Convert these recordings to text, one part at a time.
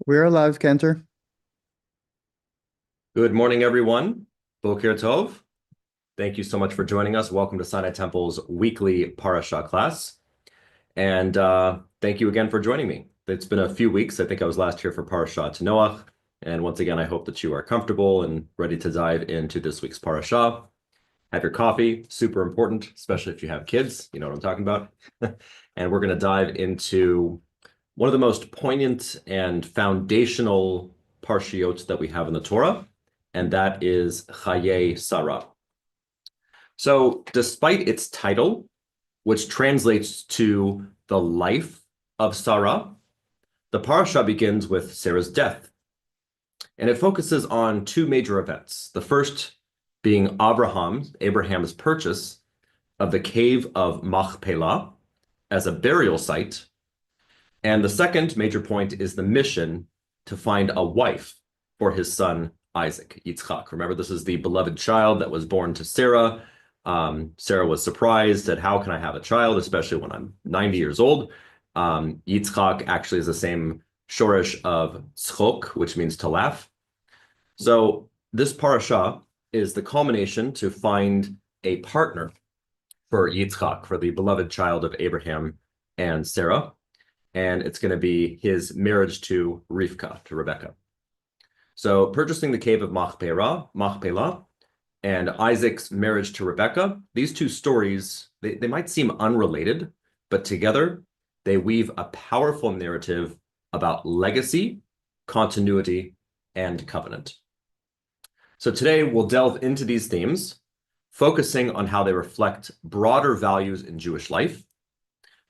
We're alive, Cantor. Good morning, everyone. Boker Tov. Thank you so much for joining us. Welcome to Sinai Temple's weekly Parasha class. And thank you again for joining me. It's been a few weeks. I think I was last here for Parasha to Noach. And once again, I hope that you are comfortable and ready to dive into this week's Parasha. Have your coffee, super important, especially if you have kids. You know what I'm talking about. And we're going to dive into one of the most poignant and foundational parshiot that we have in the Torah, and that is Chaye Sarah. So despite its title, which translates to the life of Sarah, the Parasha begins with Sarah's death. And it focuses on two major events. The first being Abraham's purchase of the cave of Machpelah as a burial site. And the second major point is the mission to find a wife for his son Isaac, Yitzchak. Remember, this is the beloved child that was born to Sarah. Sarah was surprised at how can I have a child, especially when I'm 90 years old. Yitzchak actually is the same shorish of tzchok, which means to laugh. So this parasha is the culmination to find a partner for Yitzchak, for the beloved child of Abraham and Sarah. And it's going to be his marriage to Rivka, to Rebecca. So purchasing the cave of Machpelah, and Isaac's marriage to Rebecca, these two stories, they might seem unrelated, but together they weave a powerful narrative about legacy, continuity, and covenant. So today we'll delve into these themes, focusing on how they reflect broader values in Jewish life.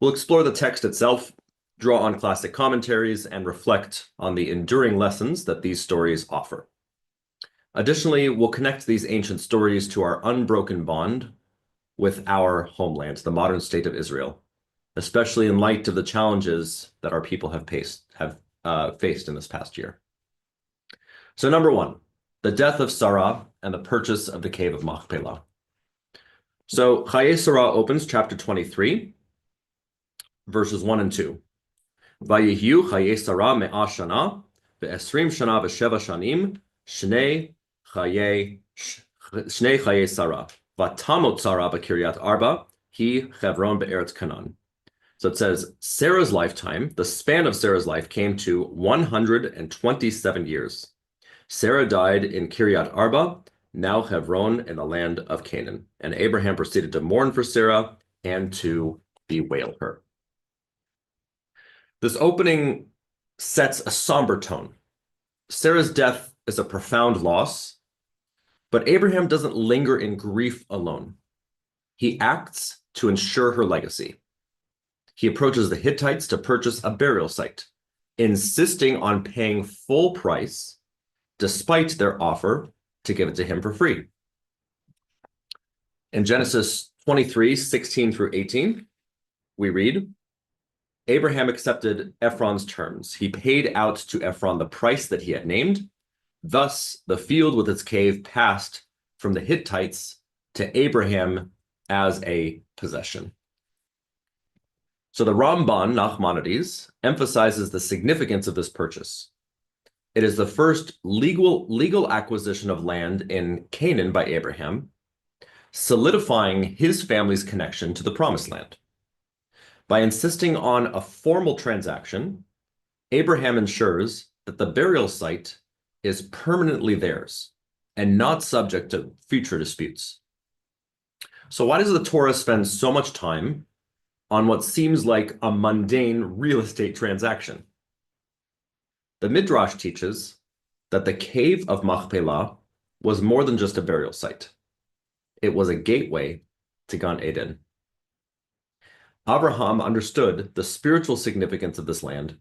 We'll explore the text itself, draw on classic commentaries, and reflect on the enduring lessons that these stories offer. Additionally, we'll connect these ancient stories to our unbroken bond with our homeland, the modern state of Israel, especially in light of the challenges that our people have faced in this past year. So number one, the death of Sarah and the purchase of the cave of Machpelah. So Chaye Sarah opens chapter 23, verses 1 and 2. Vayihyu Chaye Sarah me'ah shana ve'esrim shana ve'sheva shanim shnei Chaye Sarah vatamot Sarah b'kiryat arba hi Chevron be'eretz Canaan. So it says Sarah's lifetime, the span of Sarah's life, came to 127 years. Sarah died in Kiryat Arba, now Hebron, in the land of Canaan. And Abraham proceeded to mourn for Sarah and to bewail her. This opening sets a somber tone. Sarah's death is a profound loss, but Abraham doesn't linger in grief alone. He acts to ensure her legacy. He approaches the Hittites to purchase a burial site, insisting on paying full price despite their offer to give it to him for free. In Genesis 23, 16 through 18, we read, Abraham accepted Ephron's terms. He paid out to Ephron the price that he had named. Thus, the field with its cave passed from the Hittites to Abraham as a possession. So the Ramban, Nachmanides, emphasizes the significance of this purchase. It is the first legal acquisition of land in Canaan by Abraham, solidifying his family's connection to the Promised Land. By insisting on a formal transaction, Abraham ensures that the burial site is permanently theirs and not subject to future disputes. So why does the Torah spend so much time on what seems like a mundane real estate transaction? The Midrash teaches that the cave of Machpelah was more than just a burial site. It was a gateway to Gan Eden. Abraham understood the spiritual significance of this land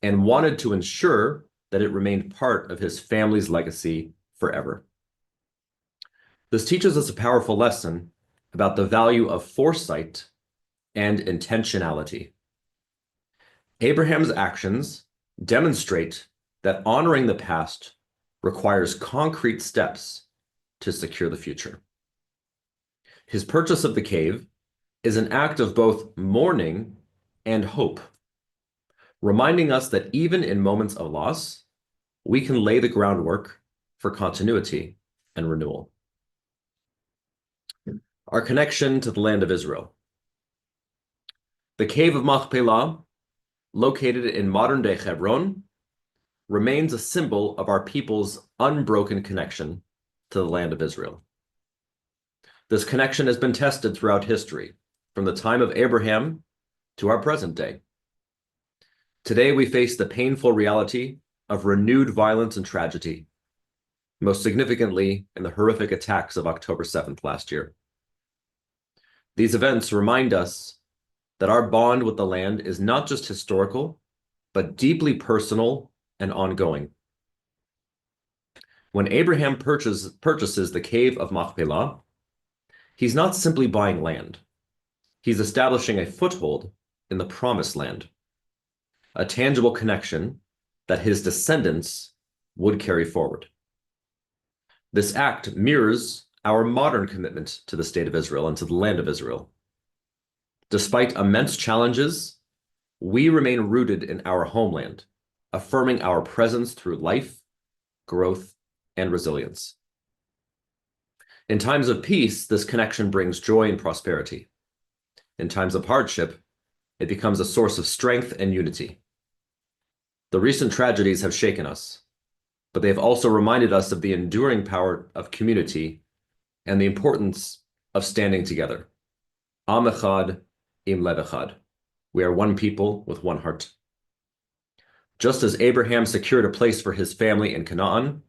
and wanted to ensure that it remained part of his family's legacy forever. This teaches us a powerful lesson about the value of foresight and intentionality. Abraham's actions demonstrate that honoring the past requires concrete steps to secure the future. His purchase of the cave is an act of both mourning and hope. reminding us that even in moments of loss, we can lay the groundwork for continuity and renewal. Our connection to the land of Israel. The cave of Machpelah, located in modern-day Hebron, remains a symbol of our people's unbroken connection to the land of Israel. This connection has been tested throughout history, from the time of Abraham to our present day. Today, we face the painful reality of renewed violence and tragedy, most significantly in the horrific attacks of October 7th last year. These events remind us that our bond with the land is not just historical, but deeply personal and ongoing. When Abraham purchases the cave of Machpelah, he's not simply buying land. He's establishing a foothold in the promised land, a tangible connection that his descendants would carry forward. This act mirrors our modern commitment to the state of Israel and to the land of Israel. Despite immense challenges, we remain rooted in our homeland, affirming our presence through life, growth, and resilience. In times of peace, this connection brings joy and prosperity. In times of hardship, it becomes a source of strength and unity. The recent tragedies have shaken us, but they have also reminded us of the enduring power of community and the importance of standing together. Am echad im lev echad. We are one people with one heart. Just as Abraham secured a place for his family in Canaan,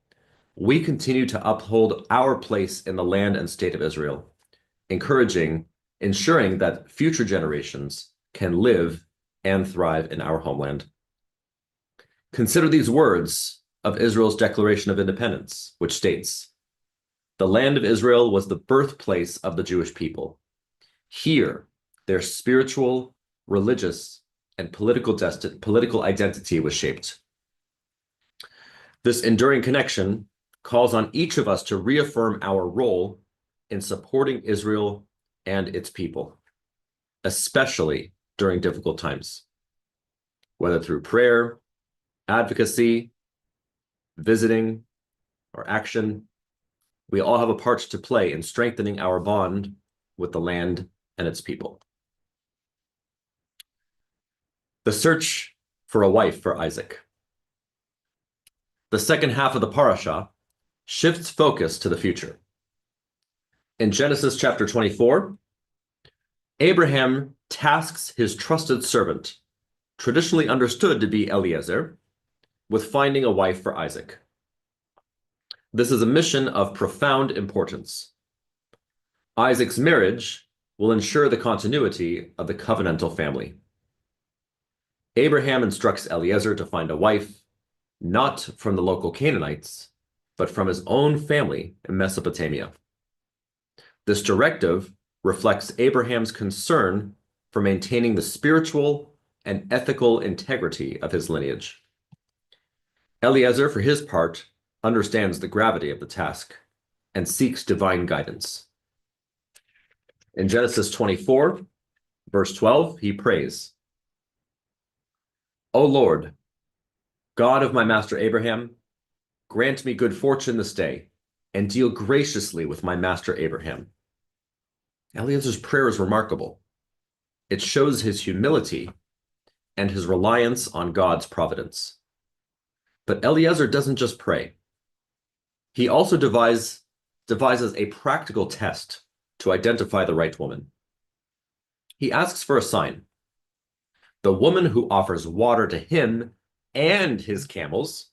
we continue to uphold our place in the land and state of Israel, ensuring that future generations can live and thrive in our homeland. Consider these words of Israel's Declaration of Independence, which states, "The land of Israel was the birthplace of the Jewish people. Here, their spiritual, religious, and political identity was shaped." This enduring connection calls on each of us to reaffirm our role in supporting Israel and its people, especially during difficult times. Whether through prayer, advocacy, visiting, or action, we all have a part to play in strengthening our bond with the land and its people. The search for a wife for Isaac. The second half of the Parasha shifts focus to the future. In Genesis chapter 24, Abraham tasks his trusted servant, traditionally understood to be Eliezer, with finding a wife for Isaac. This is a mission of profound importance. Isaac's marriage will ensure the continuity of the covenantal family. Abraham instructs Eliezer to find a wife, not from the local Canaanites, but from his own family in Mesopotamia. This directive reflects Abraham's concern for maintaining the spiritual and ethical integrity of his lineage. Eliezer, for his part, understands the gravity of the task and seeks divine guidance. In Genesis 24, verse 12, he prays, "O Lord, God of my master Abraham, grant me good fortune this day, and deal graciously with my master Abraham." Eliezer's prayer is remarkable. It shows his humility and his reliance on God's providence. But Eliezer doesn't just pray. He also devises a practical test to identify the right woman. He asks for a sign. The woman who offers water to him and his camels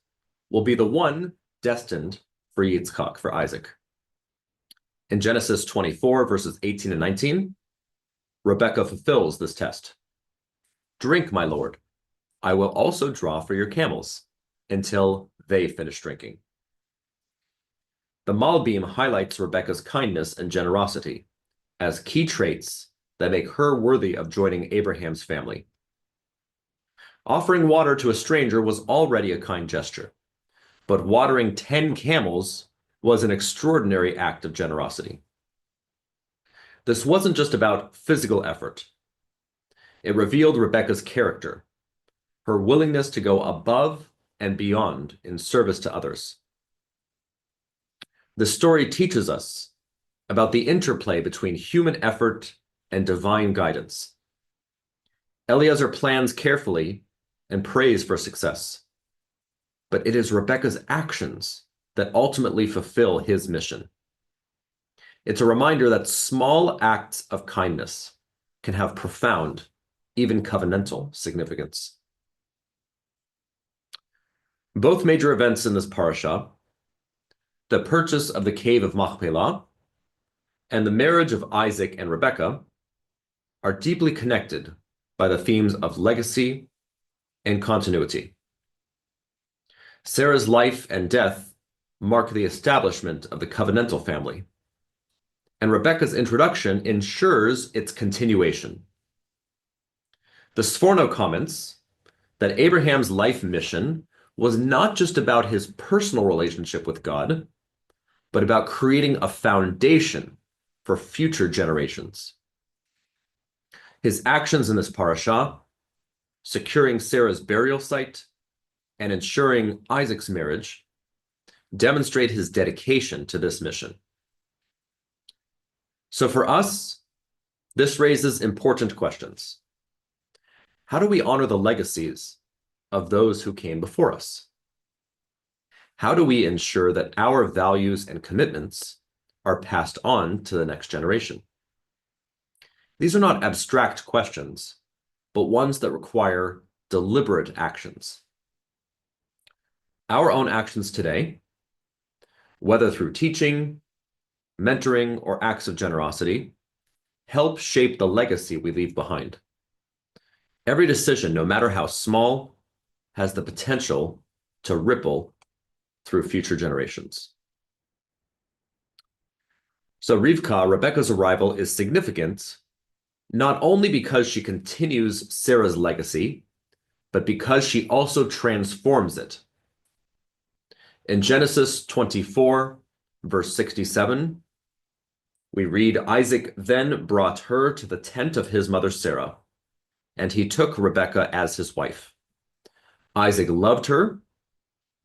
will be the one destined for Yitzchak, for Isaac. In Genesis 24, verses 18 and 19, Rebekah fulfills this test. "Drink, my lord. I will also draw for your camels until they finish drinking." The Malbim highlights Rebekah's kindness and generosity as key traits that make her worthy of joining Abraham's family. Offering water to a stranger was already a kind gesture, but watering 10 camels was an extraordinary act of generosity. This wasn't just about physical effort. It revealed Rebekah's character, her willingness to go above and beyond in service to others. The story teaches us about the interplay between human effort and divine guidance. Eliezer plans carefully and prays for success, but it is Rebekah's actions that ultimately fulfill his mission. It's a reminder that small acts of kindness can have profound, even covenantal significance. Both major events in this parasha, the purchase of the cave of Machpelah and the marriage of Isaac and Rebekah, are deeply connected by the themes of legacy and continuity. Sarah's life and death mark the establishment of the covenantal family, and Rebekah's introduction ensures its continuation. The Sforno comments that Abraham's life mission was not just about his personal relationship with God, but about creating a foundation for future generations. His actions in this parasha, securing Sarah's burial site and ensuring Isaac's marriage, demonstrate his dedication to this mission. So for us, this raises important questions. How do we honor the legacies of those who came before us? How do we ensure that our values and commitments are passed on to the next generation? These are not abstract questions, but ones that require deliberate actions. Our own actions today, whether through teaching, mentoring, or acts of generosity, help shape the legacy we leave behind. Every decision, no matter how small, has the potential to ripple through future generations. So Rivka, Rebekah's arrival, is significant not only because she continues Sarah's legacy, but because she also transforms it. In Genesis 24, verse 67, we read, Isaac then brought her to the tent of his mother Sarah, and he took Rebekah as his wife. Isaac loved her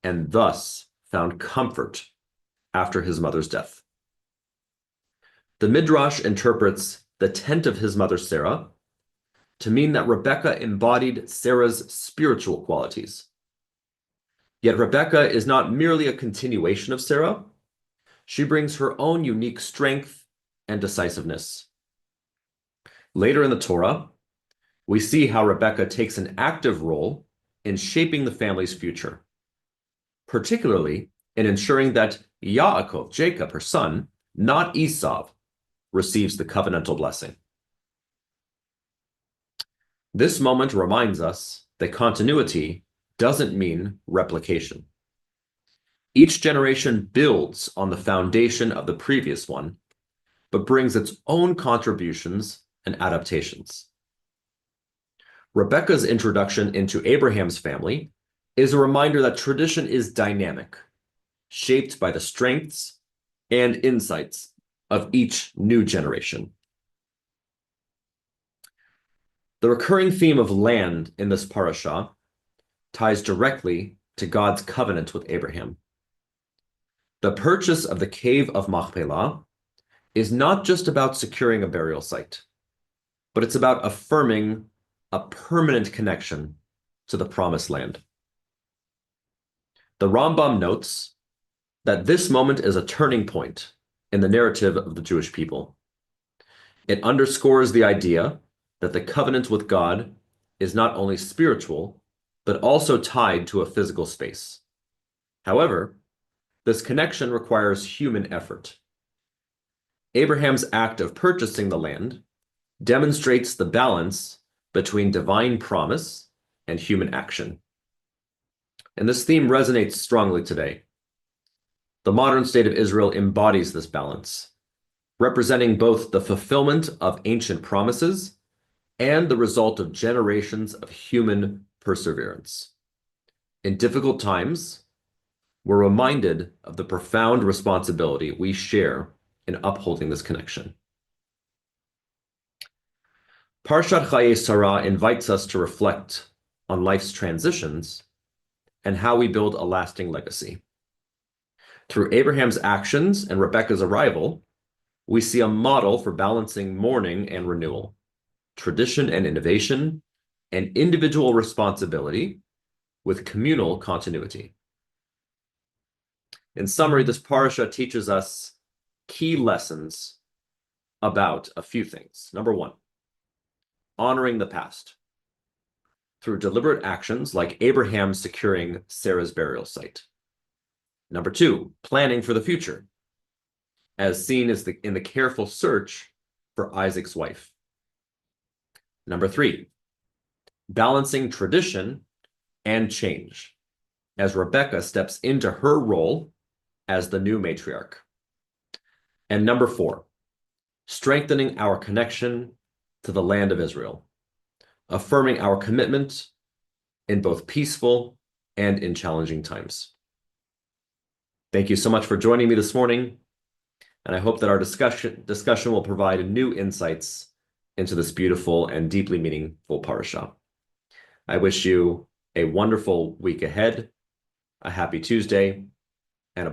and thus found comfort after his mother's death. The Midrash interprets the tent of his mother Sarah to mean that Rebekah embodied Sarah's spiritual qualities. Yet Rebekah is not merely a continuation of Sarah. She brings her own unique strength and decisiveness. Later in the Torah, we see how Rebekah takes an active role in shaping the family's future, particularly in ensuring that Yaakov, Jacob, her son, not Esau, receives the covenantal blessing. This moment reminds us that continuity doesn't mean replication. Each generation builds on the foundation of the previous one, but brings its own contributions and adaptations. Rebekah's introduction into Abraham's family is a reminder that tradition is dynamic, shaped by the strengths and insights of each new generation. The recurring theme of land in this parasha ties directly to God's covenant with Abraham. The purchase of the cave of Machpelah is not just about securing a burial site, but it's about affirming a permanent connection to the promised land. The Rambam notes that this moment is a turning point in the narrative of the Jewish people. It underscores the idea that the covenant with God is not only spiritual, but also tied to a physical space. However, this connection requires human effort. Abraham's act of purchasing the land demonstrates the balance between divine promise and human action. And this theme resonates strongly today. The modern state of Israel embodies this balance, representing both the fulfillment of ancient promises and the result of generations of human perseverance. In difficult times, we're reminded of the profound responsibility we share in upholding this connection. Parshat Chayei Sarah invites us to reflect on life's transitions and how we build a lasting legacy. Through Abraham's actions and Rebekah's arrival, we see a model for balancing mourning and renewal, tradition and innovation, and individual responsibility with communal continuity. In summary, this Parsha teaches us key lessons about a few things. Number one, honoring the past through deliberate actions like Abraham securing Sarah's burial site. Number two, planning for the future, as seen as in the careful search for Isaac's wife. Number three, balancing tradition and change, as Rebekah steps into her role as the new matriarch. And number four, strengthening our connection to the land of Israel, affirming our commitment in both peaceful and in challenging times. Thank you so much for joining me this morning, and I hope that our discussion will provide new insights into this beautiful and deeply meaningful Parasha. I wish you a wonderful week ahead, a happy Tuesday,